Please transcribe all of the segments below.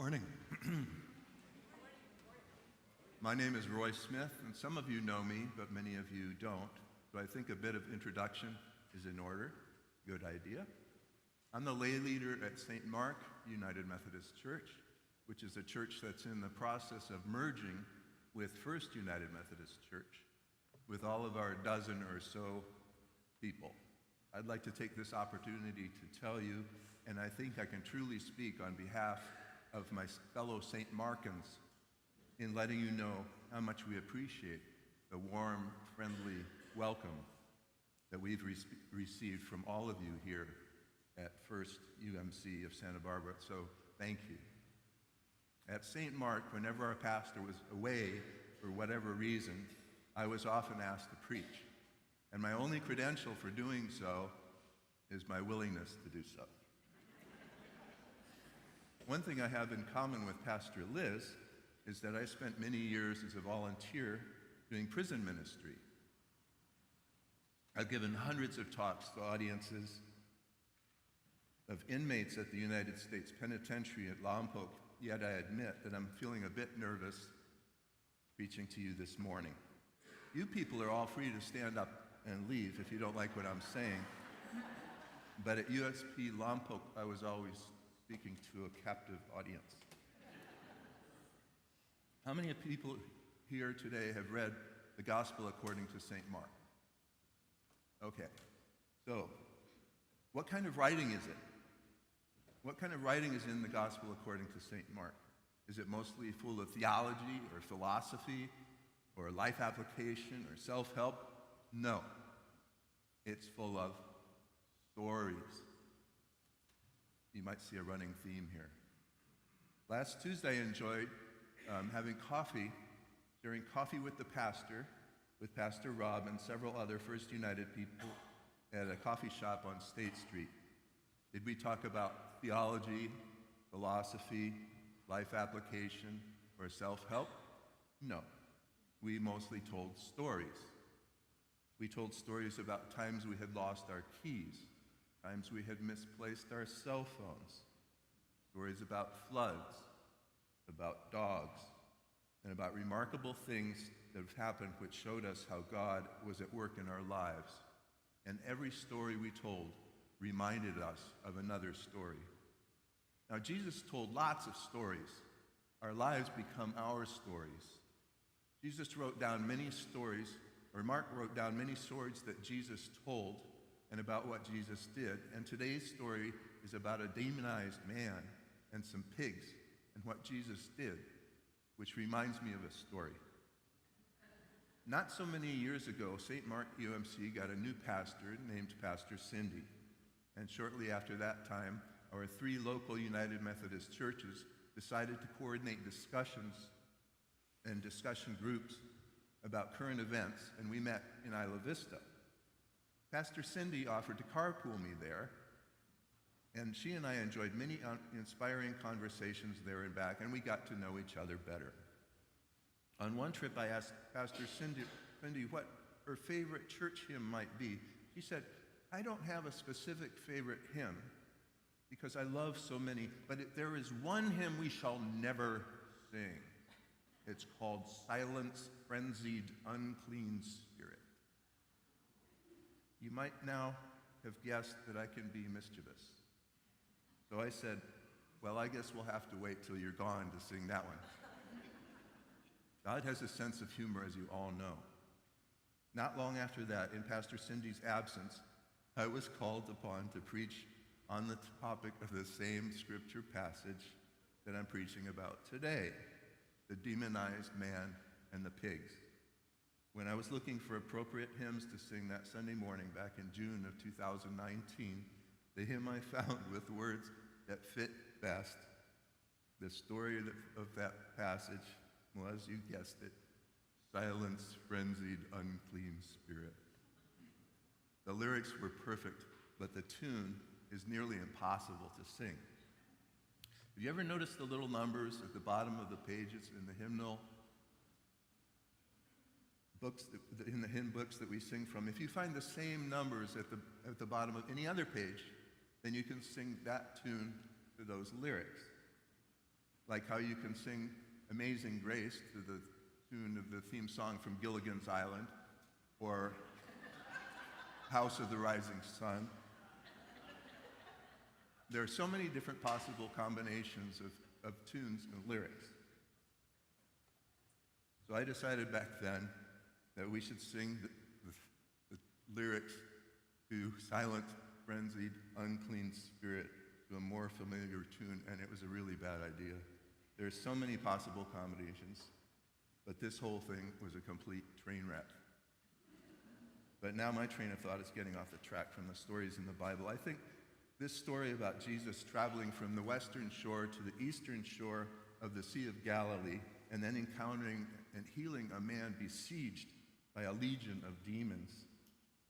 Morning. My name is Roy Smith, and some of you know me, but many of you don't. So I think a bit of introduction is in order. Good idea. I'm the lay leader at St. Mark United Methodist Church, which is a church that's in the process of merging with First United Methodist Church, with all of our dozen or so people. I'd like to take this opportunity to tell you, and I think I can truly speak on behalf of my fellow St. Markans in letting you know how much we appreciate the warm, friendly welcome that we've received from all of you here at First UMC of Santa Barbara, so thank you. At St. Mark, whenever our pastor was away for whatever reason, I was often asked to preach, and my only credential for doing so is my willingness to do so. One thing I have in common with Pastor Liz is that I spent many years as a volunteer doing prison ministry. I've given hundreds of talks to audiences of inmates at the United States Penitentiary at Lompoc, yet I admit that I'm feeling a bit nervous preaching to you this morning. You people are all free to stand up and leave if you don't like what I'm saying, but at USP Lompoc, I was always speaking to a captive audience. How many people here today have read the Gospel according to St. Mark? Okay, so what kind of writing is it? What kind of writing is in the Gospel according to St. Mark? Is it mostly full of theology or philosophy or life application or self-help? No, it's full of stories. You might see a running theme here. Last Tuesday I enjoyed having coffee, during Coffee with the Pastor, with Pastor Rob and several other First United people at a coffee shop on State Street. Did we talk about theology, philosophy, life application, or self-help? No. We mostly told stories. We told stories about times we had lost our keys, times we had misplaced our cell phones, stories about floods, about dogs, and about remarkable things that have happened which showed us how God was at work in our lives. And every story we told reminded us of another story. Now, Jesus told lots of stories. Our lives become our stories. Jesus wrote down many stories, or Mark wrote down many stories that Jesus told and about what Jesus did. And today's story is about a demonized man and some pigs and what Jesus did, which reminds me of a story. Not so many years ago, St. Mark UMC got a new pastor named Pastor Cindy. And shortly after that time, our 3 local United Methodist churches decided to coordinate discussions and discussion groups about current events, and we met in Isla Vista. Pastor Cindy offered to carpool me there, and she and I enjoyed many inspiring conversations there and back, and we got to know each other better. On one trip, I asked Pastor Cindy what her favorite church hymn might be. She said, "I don't have a specific favorite hymn because I love so many, but there is one hymn we shall never sing. It's called Silence, Frenzied, Unclean Spirit." You might now have guessed that I can be mischievous. So I said, "Well, I guess we'll have to wait till you're gone to sing that one." God has a sense of humor, as you all know. Not long after that, in Pastor Cindy's absence, I was called upon to preach on the topic of the same scripture passage that I'm preaching about today, the demonized man and the pigs. When I was looking for appropriate hymns to sing that Sunday morning back in June of 2019, the hymn I found with words that fit best the story of that passage was, you guessed it, Silence, Frenzied, Unclean Spirit. The lyrics were perfect, but the tune is nearly impossible to sing. Have you ever noticed the little numbers at the bottom of the pages in the hymnal books, in the hymn books that we sing from? If you find the same numbers at the bottom of any other page, then you can sing that tune to those lyrics. like how you can sing Amazing Grace to the tune of the theme song from Gilligan's Island, or House of the Rising Sun. There are so many different possible combinations of tunes and lyrics. So I decided back then that we should sing the lyrics to Silent, Frenzied, Unclean Spirit to a more familiar tune, and it was a really bad idea. There's so many possible combinations, but this whole thing was a complete train wreck. But now my train of thought is getting off the track from the stories in the Bible. I think this story about Jesus traveling from the western shore to the eastern shore of the Sea of Galilee and then encountering and healing a man besieged by a legion of demons,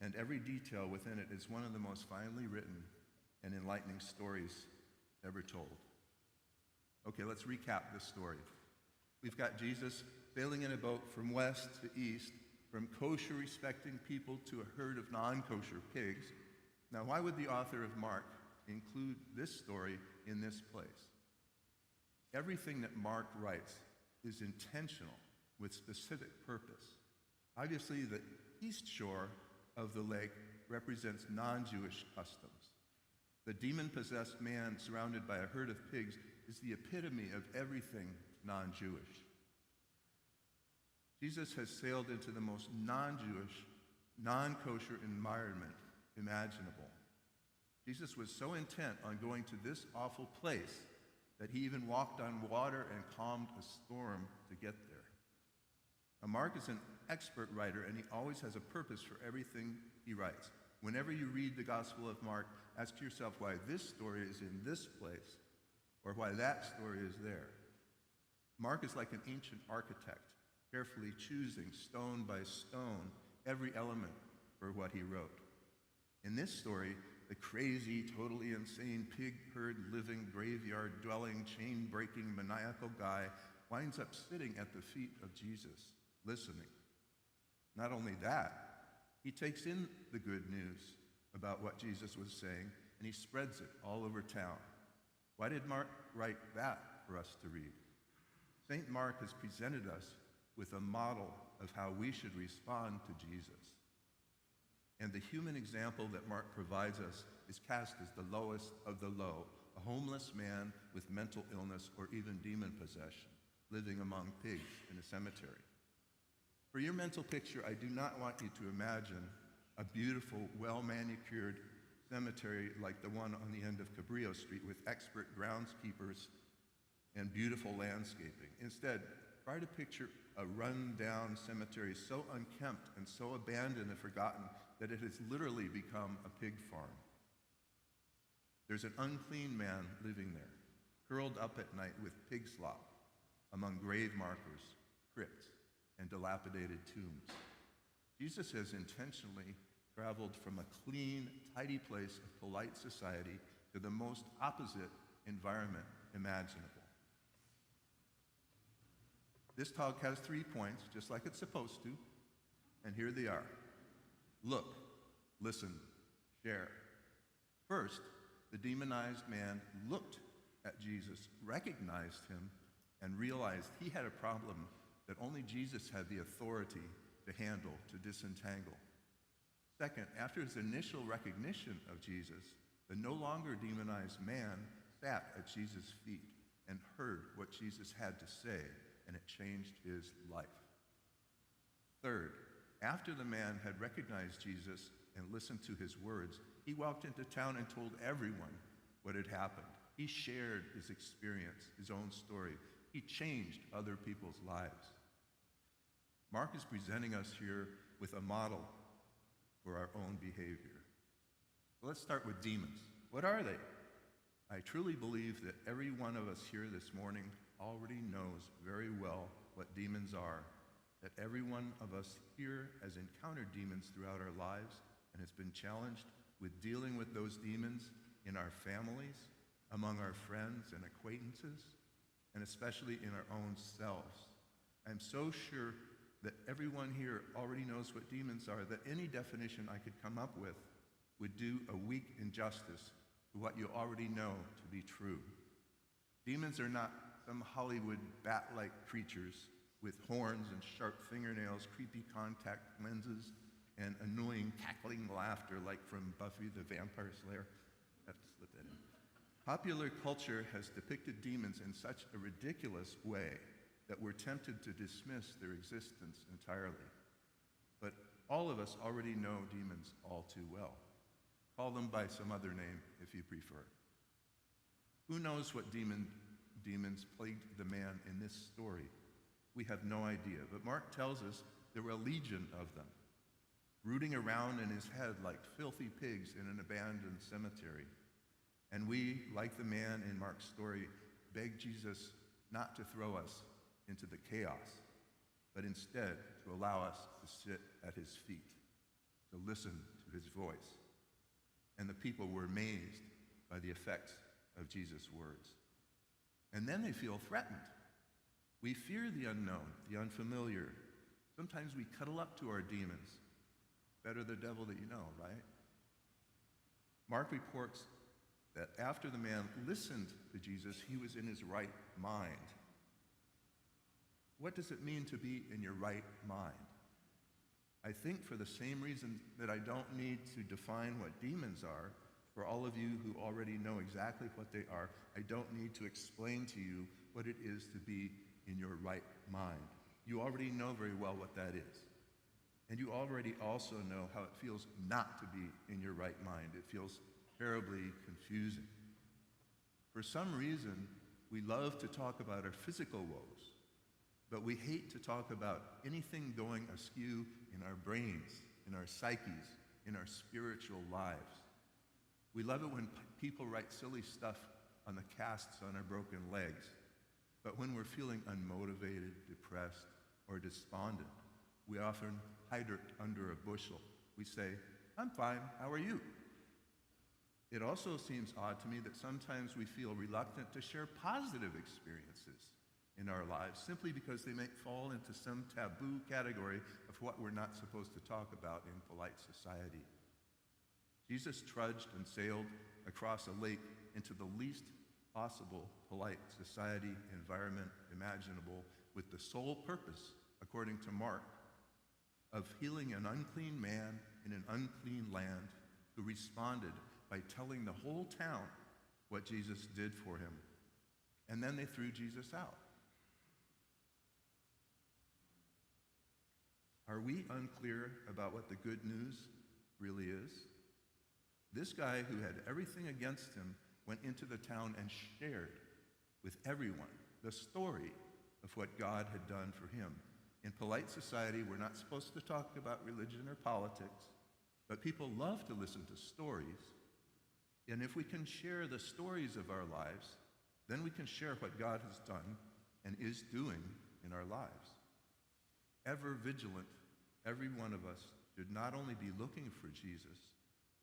and every detail within it is one of the most finely written and enlightening stories ever told. Okay, let's recap this story. We've got Jesus sailing in a boat from west to east, from kosher-respecting people to a herd of non-kosher pigs. Now, why would the author of Mark include this story in this place? Everything that Mark writes is intentional with specific purpose. Obviously, the east shore of the lake represents non-Jewish customs. The demon-possessed man surrounded by a herd of pigs is the epitome of everything non-Jewish. Jesus has sailed into the most non-Jewish, non-kosher environment imaginable. Jesus was so intent on going to this awful place that he even walked on water and calmed a storm to get there. Now, Mark is an expert writer, and he always has a purpose for everything he writes. Whenever you read the Gospel of Mark, ask yourself why this story is in this place or why that story is there. Mark is like an ancient architect, carefully choosing stone by stone every element for what he wrote. In this story, the crazy, totally insane, pig herd living, graveyard dwelling, chain breaking, maniacal guy winds up sitting at the feet of Jesus, listening. Not only that, he takes in the good news about what Jesus was saying, and he spreads it all over town. Why did Mark write that for us to read? St. Mark has presented us with a model of how we should respond to Jesus. And the human example that Mark provides us is cast as the lowest of the low, a homeless man with mental illness or even demon possession, living among pigs in a cemetery. For your mental picture, I do not want you to imagine a beautiful, well-manicured cemetery like the one on the end of Cabrillo Street with expert groundskeepers and beautiful landscaping. Instead, try to picture a run-down cemetery so unkempt and so abandoned and forgotten that it has literally become a pig farm. There's an unclean man living there, curled up at night with pig slop among grave markers, crypts, and dilapidated tombs. Jesus has intentionally traveled from a clean, tidy place of polite society to the most opposite environment imaginable. This talk has 3 points, just like it's supposed to, and here they are. Look, listen, share. First, the demonized man looked at Jesus, recognized him, and realized he had a problem that only Jesus had the authority to handle, to disentangle. Second, after his initial recognition of Jesus, the no longer demonized man sat at Jesus' feet and heard what Jesus had to say, and it changed his life. Third, after the man had recognized Jesus and listened to his words, he walked into town and told everyone what had happened. He shared his experience, his own story. He changed other people's lives. Mark is presenting us here with a model for our own behavior. So let's start with demons. What are they? I truly believe that every one of us here this morning already knows very well what demons are, that every one of us here has encountered demons throughout our lives and has been challenged with dealing with those demons in our families, among our friends and acquaintances, and especially in our own selves. I'm so sure that everyone here already knows what demons are, that any definition I could come up with would do a weak injustice to what you already know to be true. Demons are not some Hollywood bat-like creatures with horns and sharp fingernails, creepy contact lenses, and annoying cackling laughter like from Buffy the Vampire Slayer. I have to slip that in. Popular culture has depicted demons in such a ridiculous way that we're tempted to dismiss their existence entirely. But all of us already know demons all too well. Call them by some other name if you prefer. Who knows what demons plagued the man in this story? We have no idea, but Mark tells us there were a legion of them, rooting around in his head like filthy pigs in an abandoned cemetery. And we, like the man in Mark's story, beg Jesus not to throw us into the chaos, but instead to allow us to sit at his feet, to listen to his voice. And the people were amazed by the effects of Jesus' words. And then they feel threatened. We fear the unknown, the unfamiliar. Sometimes we cuddle up to our demons. Better the devil that you know, right? Mark reports that after the man listened to Jesus, he was in his right mind. What does it mean to be in your right mind? I think for the same reason that I don't need to define what demons are, for all of you who already know exactly what they are, I don't need to explain to you what it is to be in your right mind. You already know very well what that is. And you already also know how it feels not to be in your right mind. It feels terribly confusing. For some reason, we love to talk about our physical woes, but we hate to talk about anything going askew in our brains, in our psyches, in our spiritual lives. We love it when people write silly stuff on the casts on our broken legs, but when we're feeling unmotivated, depressed, or despondent, we often hide it under a bushel. We say, "I'm fine, how are you?" It also seems odd to me that sometimes we feel reluctant to share positive experiences in our lives simply because they may fall into some taboo category of what we're not supposed to talk about in polite society. Jesus trudged and sailed across a lake into the least possible polite society environment imaginable with the sole purpose, according to Mark, of healing an unclean man in an unclean land who responded by telling the whole town what Jesus did for him. And then they threw Jesus out. Are we unclear about what the good news really is? This guy who had everything against him went into the town and shared with everyone the story of what God had done for him. In polite society, we're not supposed to talk about religion or politics, but people love to listen to stories. And if we can share the stories of our lives, then we can share what God has done and is doing in our lives. Ever vigilant, every one of us should not only be looking for Jesus,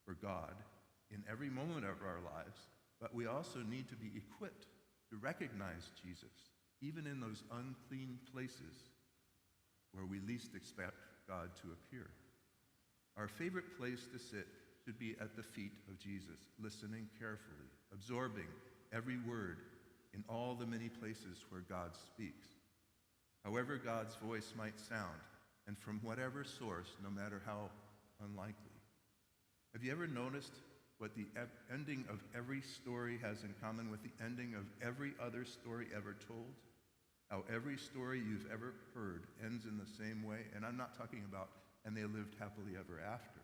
for God, in every moment of our lives, but we also need to be equipped to recognize Jesus, even in those unclean places where we least expect God to appear. Our favorite place to sit should be at the feet of Jesus, listening carefully, absorbing every word in all the many places where God speaks. However God's voice might sound, and from whatever source, no matter how unlikely. Have you ever noticed what the ending of every story has in common with the ending of every other story ever told? How every story you've ever heard ends in the same way, and I'm not talking about, and they lived happily ever after.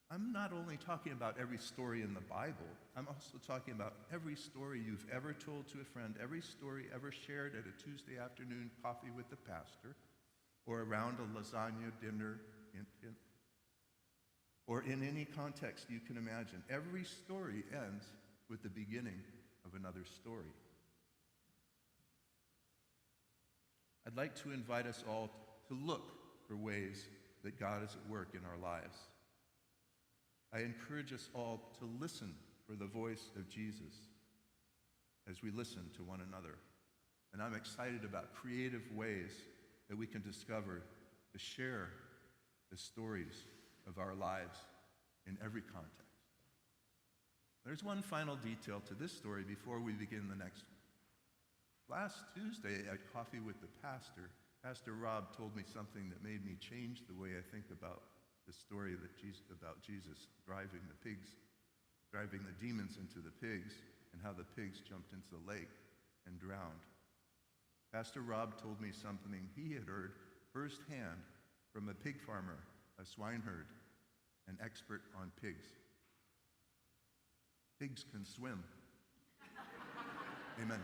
I'm not only talking about every story in the Bible, I'm also talking about every story you've ever told to a friend, every story ever shared at a Tuesday afternoon coffee with the pastor, or around a lasagna dinner, or in any context you can imagine. Every story ends with the beginning of another story. I'd like to invite us all to look for ways that God is at work in our lives. I encourage us all to listen for the voice of Jesus as we listen to one another. And I'm excited about creative ways that we can discover to share the stories of our lives in every context. There's one final detail to this story before we begin the next one. Last Tuesday at Coffee with the Pastor, Pastor Rob told me something that made me change the way I think about the story about Jesus driving the demons into the pigs, and how the pigs jumped into the lake and drowned. Pastor Rob told me something he had heard firsthand from a pig farmer, a swineherd, an expert on pigs. Pigs can swim. Amen.